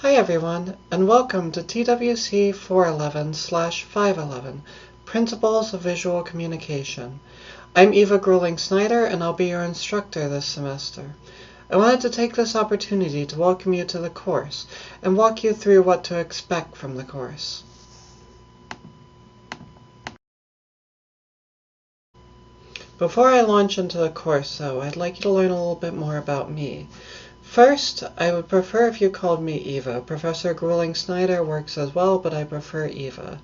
Hi everyone, and welcome to TWC 411/511, Principles of Visual Communication. I'm Eva Grueling-Snyder, and I'll be your instructor this semester. I wanted to take this opportunity to welcome you to the course and walk you through what to expect from the course. Before I launch into the course, though, I'd like you to learn a little bit more about me. First, I would prefer if you called me Eva. Professor Grueling-Snyder works as well, but I prefer Eva.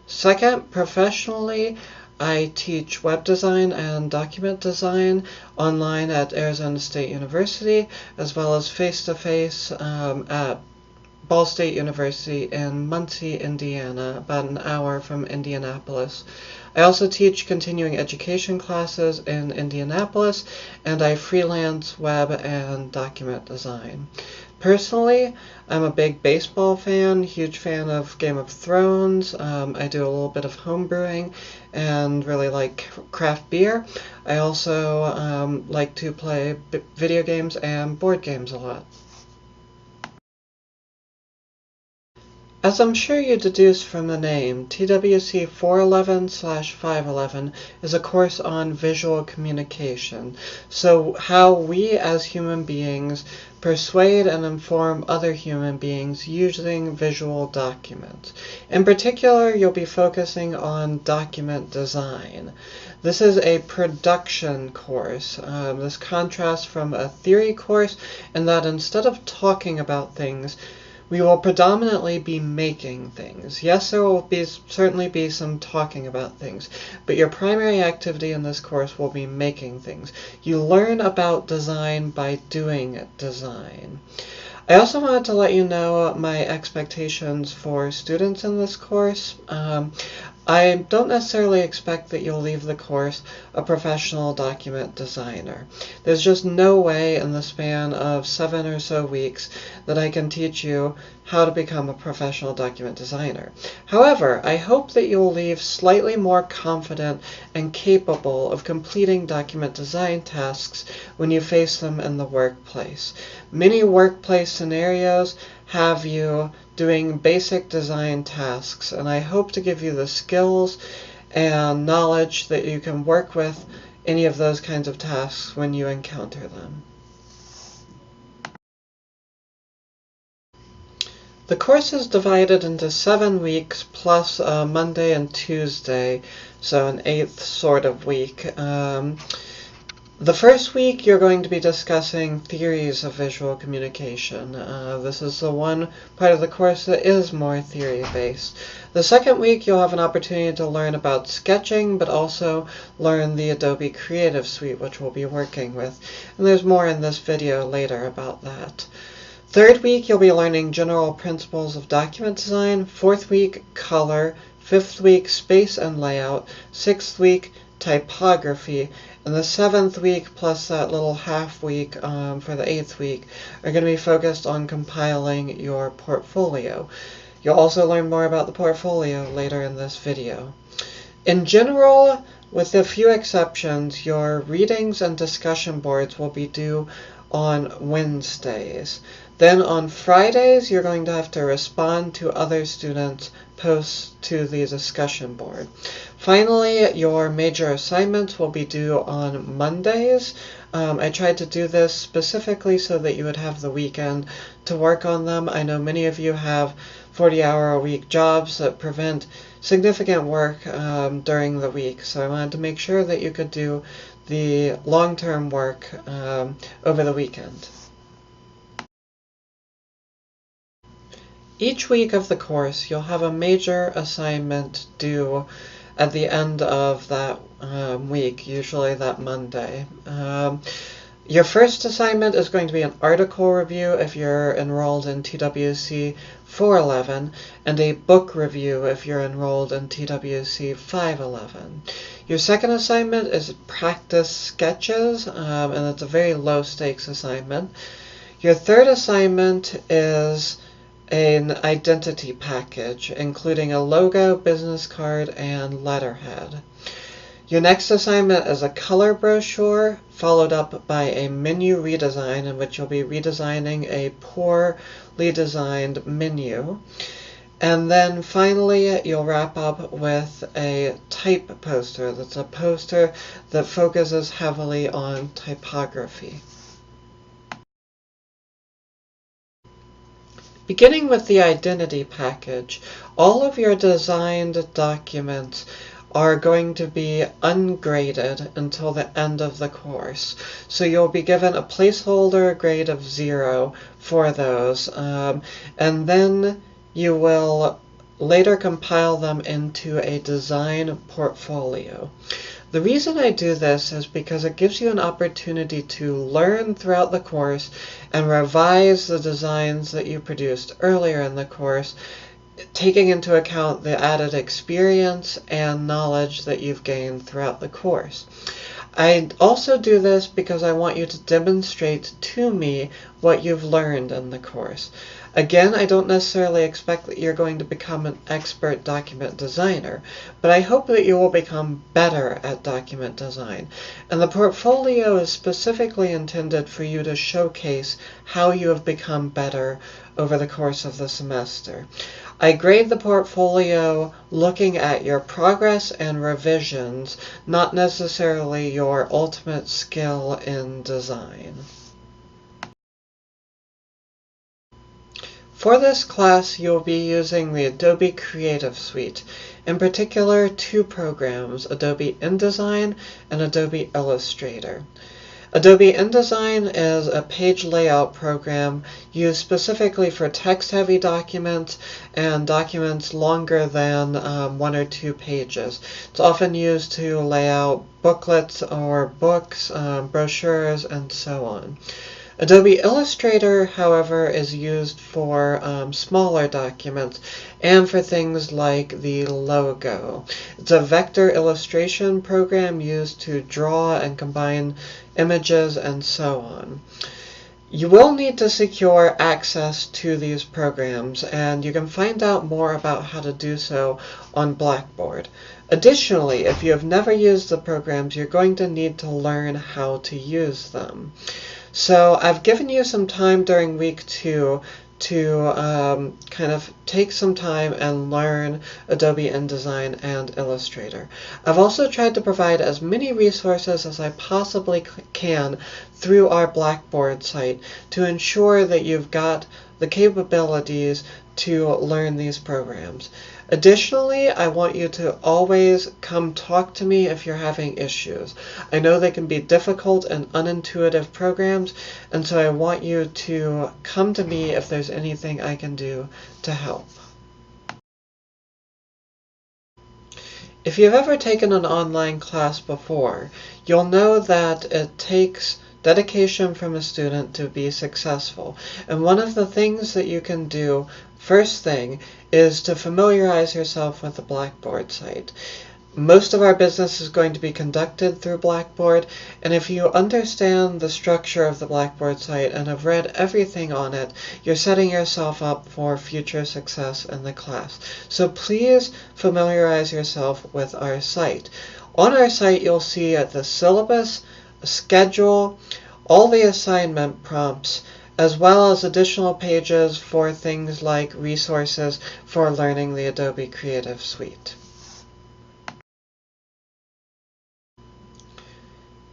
Second, professionally, I teach web design and document design online at Arizona State University, as well as face-to-face at Ball State University in Muncie, Indiana, about an hour from Indianapolis. I also teach continuing education classes in Indianapolis, and I freelance web and document design. Personally, I'm a big baseball fan, huge fan of Game of Thrones. I do a little bit of home brewing and really like craft beer. I also like to play video games and board games a lot. As I'm sure you deduced from the name, TWC 411/511 is a course on visual communication, so how we as human beings persuade and inform other human beings using visual documents. In particular, you'll be focusing on document design. This is a production course. This contrasts from a theory course in that instead of talking about things, we will predominantly be making things. Yes, there will certainly be some talking about things, but your primary activity in this course will be making things. You learn about design by doing design. I also wanted to let you know my expectations for students in this course. I don't necessarily expect that you'll leave the course a professional document designer. There's just no way in the span of 7 or so weeks that I can teach you how to become a professional document designer. However, I hope that you'll leave slightly more confident and capable of completing document design tasks when you face them in the workplace. Many workplace scenarios have you doing basic design tasks, and I hope to give you the skills and knowledge that you can work with any of those kinds of tasks when you encounter them. The course is divided into 7 weeks plus Monday and Tuesday, so an 8th sort of week. The first week you're going to be discussing theories of visual communication. This is the one part of the course that is more theory-based. The second week you'll have an opportunity to learn about sketching, but also learn the Adobe Creative Suite, which we'll be working with. And there's more in this video later about that. Third week you'll be learning general principles of document design. Fourth week, color. Fifth week, space and layout. Sixth week, typography. And the 7th week plus that little half week for the 8th week are going to be focused on compiling your portfolio. You'll also learn more about the portfolio later in this video. In general, with a few exceptions, your readings and discussion boards will be due on Wednesdays. Then on Fridays, you're going to have to respond to other students' posts to the discussion board. Finally, your major assignments will be due on Mondays. I tried to do this specifically so that you would have the weekend to work on them. I know many of you have 40-hour-a-week jobs that prevent significant work during the week, so I wanted to make sure that you could do the long-term work over the weekend. Each week of the course, you'll have a major assignment due at the end of that week, usually that Monday. Your first assignment is going to be an article review if you're enrolled in TWC 411, and a book review if you're enrolled in TWC 511. Your second assignment is practice sketches, and it's a very low-stakes assignment. Your third assignment is an identity package, including a logo, business card, and letterhead. Your next assignment is a color brochure, followed up by a menu redesign in which you'll be redesigning a poorly designed menu. And then finally, you'll wrap up with a type poster. That's a poster that focuses heavily on typography. Beginning with the identity package, all of your designed documents are going to be ungraded until the end of the course. So you'll be given a placeholder grade of 0 for those, and then you will later compile them into a design portfolio. The reason I do this is because it gives you an opportunity to learn throughout the course and revise the designs that you produced earlier in the course, taking into account the added experience and knowledge that you've gained throughout the course. I also do this because I want you to demonstrate to me what you've learned in the course. Again, I don't necessarily expect that you're going to become an expert document designer, but I hope that you will become better at document design. And the portfolio is specifically intended for you to showcase how you have become better over the course of the semester. I grade the portfolio looking at your progress and revisions, not necessarily your ultimate skill in design. For this class, you'll be using the Adobe Creative Suite, in particular 2 programs, Adobe InDesign and Adobe Illustrator. Adobe InDesign is a page layout program used specifically for text-heavy documents and documents longer than 1 or 2 pages. It's often used to lay out booklets or books, brochures, and so on. Adobe Illustrator, however, is used for smaller documents and for things like the logo. It's a vector illustration program used to draw and combine images and so on. You will need to secure access to these programs, and you can find out more about how to do so on Blackboard. Additionally, if you have never used the programs, you're going to need to learn how to use them. So I've given you some time during week 2 to kind of take some time and learn Adobe InDesign and Illustrator. I've also tried to provide as many resources as I possibly can through our Blackboard site to ensure that you've got the capabilities to learn these programs. Additionally, I want you to always come talk to me if you're having issues. I know they can be difficult and unintuitive programs, and so I want you to come to me if there's anything I can do to help. If you've ever taken an online class before, you'll know that it takes dedication from a student to be successful. And one of the things that you can do, first thing, is to familiarize yourself with the Blackboard site. Most of our business is going to be conducted through Blackboard, and if you understand the structure of the Blackboard site and have read everything on it, you're setting yourself up for future success in the class. So please familiarize yourself with our site. On our site, you'll see the syllabus, schedule, all the assignment prompts, as well as additional pages for things like resources for learning the Adobe Creative Suite.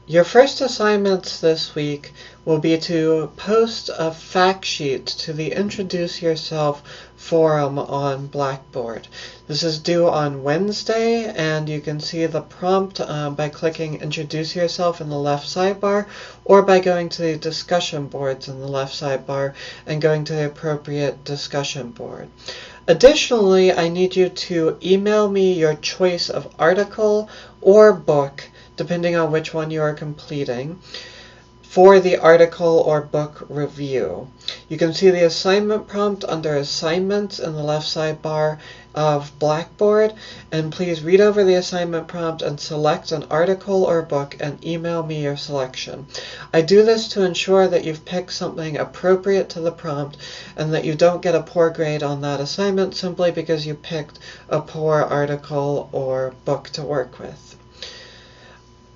Your first assignments this week will be to post a fact sheet to the Introduce Yourself forum on Blackboard. This is due on Wednesday, and you can see the prompt by clicking Introduce Yourself in the left sidebar, or by going to the discussion boards in the left sidebar and going to the appropriate discussion board. Additionally, I need you to email me your choice of article or book, depending on which one you are completing, for the article or book review. You can see the assignment prompt under Assignments in the left sidebar of Blackboard, and please read over the assignment prompt and select an article or book and email me your selection. I do this to ensure that you've picked something appropriate to the prompt and that you don't get a poor grade on that assignment simply because you picked a poor article or book to work with.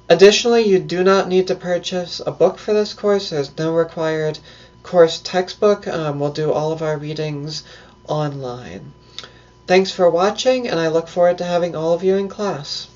Additionally, you do not need to purchase a book for this course. There's no required course textbook. We'll do all of our readings online. Thanks for watching, and I look forward to having all of you in class.